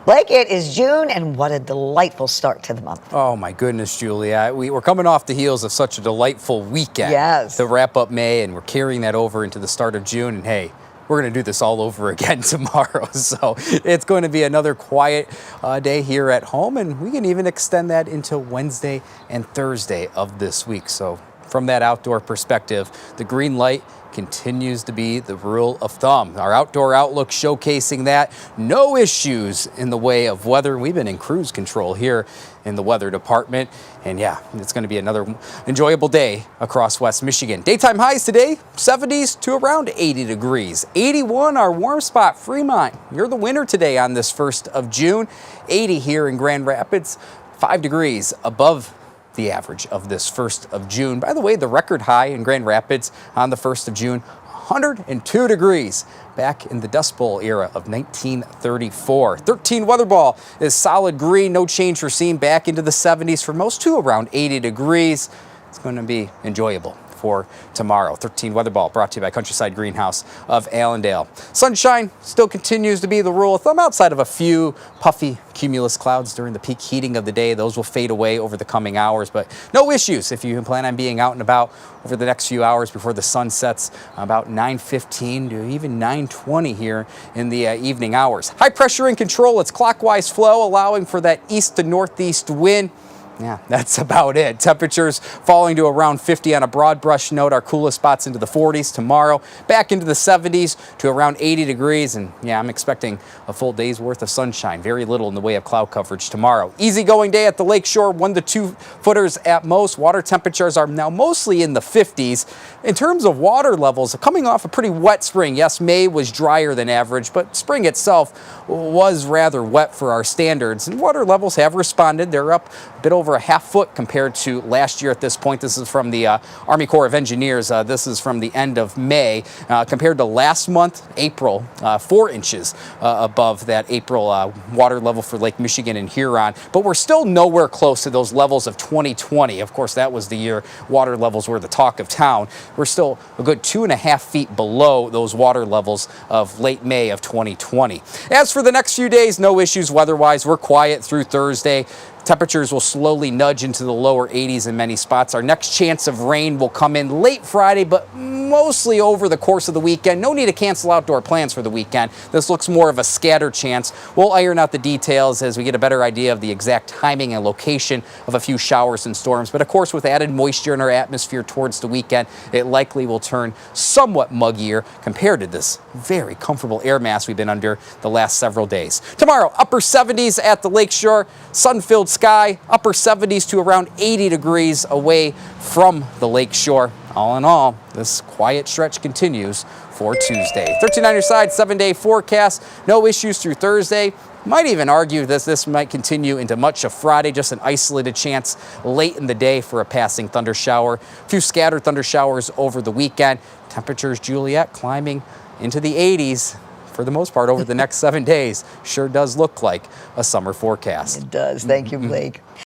Blake, it is June, and what a delightful start to the month. Oh my goodness, Julia. We're coming off the heels of such a delightful weekend Yes. to wrap up May, and we're carrying that over into the start of June. And hey, we're going to do this all over again tomorrow. So it's going to be another quiet day here at home, and we can even extend that into Wednesday and Thursday of this week. So from that outdoor perspective, the green light continues to be the rule of thumb. Our outdoor outlook showcasing that. No issues in the way of weather. We've been in cruise control here in the weather department. And yeah, it's going to be another enjoyable day across West Michigan. Daytime highs today, 70s to around 80 degrees. 81, our warm spot, Fremont. You're the winner today on this 1st of June. 80 here in Grand Rapids, 5 degrees above the average of this 1st of June. By the way, the record high in Grand Rapids on the 1st of June, 102 degrees back in the Dust Bowl era of 1934. 13 weather ball is solid green, no change for seen back into the 70s for most to around 80 degrees. It's going to be enjoyable for tomorrow. 13 weather ball brought to you by Countryside Greenhouse of Allendale. Sunshine still continues to be the rule of thumb outside of a few puffy cumulus clouds during the peak heating of the day. Those will fade away over the coming hours, but no issues if you plan on being out and about over the next few hours before the sun sets about 9:15 to even 9:20 here in the evening hours. High pressure in control. It's clockwise flow, allowing for that east to northeast wind. Yeah, that's about it. Temperatures falling to around 50 on a broad brush note. Our coolest spots into the 40s tomorrow. Back into the 70s to around 80 degrees. And yeah, I'm expecting a full day's worth of sunshine. Very little in the way of cloud coverage tomorrow. Easygoing day at the lakeshore, 1 to 2 footers at most. Water temperatures are now mostly in the 50s. In terms of water levels, coming off a pretty wet spring. Yes, May was drier than average, but spring itself was rather wet for our standards. And water levels have responded. They're up a bit over a half foot compared to last year at this point. This is from the Army Corps of Engineers. This is from the end of May. Compared to last month, April, 4 inches above that April water level for Lake Michigan and Huron. But we're still nowhere close to those levels of 2020. Of course, that was the year water levels were the talk of town. We're still a good 2.5 feet below those water levels of late May of 2020. As for the next few days, no issues weather-wise. We're quiet through Thursday. Temperatures will slowly nudge into the lower 80s in many spots. Our next chance of rain will come in late Friday, but mostly over the course of the weekend. No need to cancel outdoor plans for the weekend. This looks more of a scattered chance. We'll iron out the details as we get a better idea of the exact timing and location of a few showers and storms. But of course, with added moisture in our atmosphere towards the weekend, it likely will turn somewhat muggier compared to this very comfortable air mass we've been under the last several days. Tomorrow, upper 70s at the lakeshore, sun-filled sky, upper 70s to around 80 degrees away from the lakeshore. All in all, this quiet stretch continues for Tuesday. 13 on your side, 7-day forecast. No issues through Thursday. Might even argue that this might continue into much of Friday, just an isolated chance late in the day for a passing thunder shower. A few scattered thunder showers over the weekend. Temperatures, Juliet, climbing into the 80s. For the most part, over the next 7 days, sure does look like a summer forecast. It does. Thank you, Blake.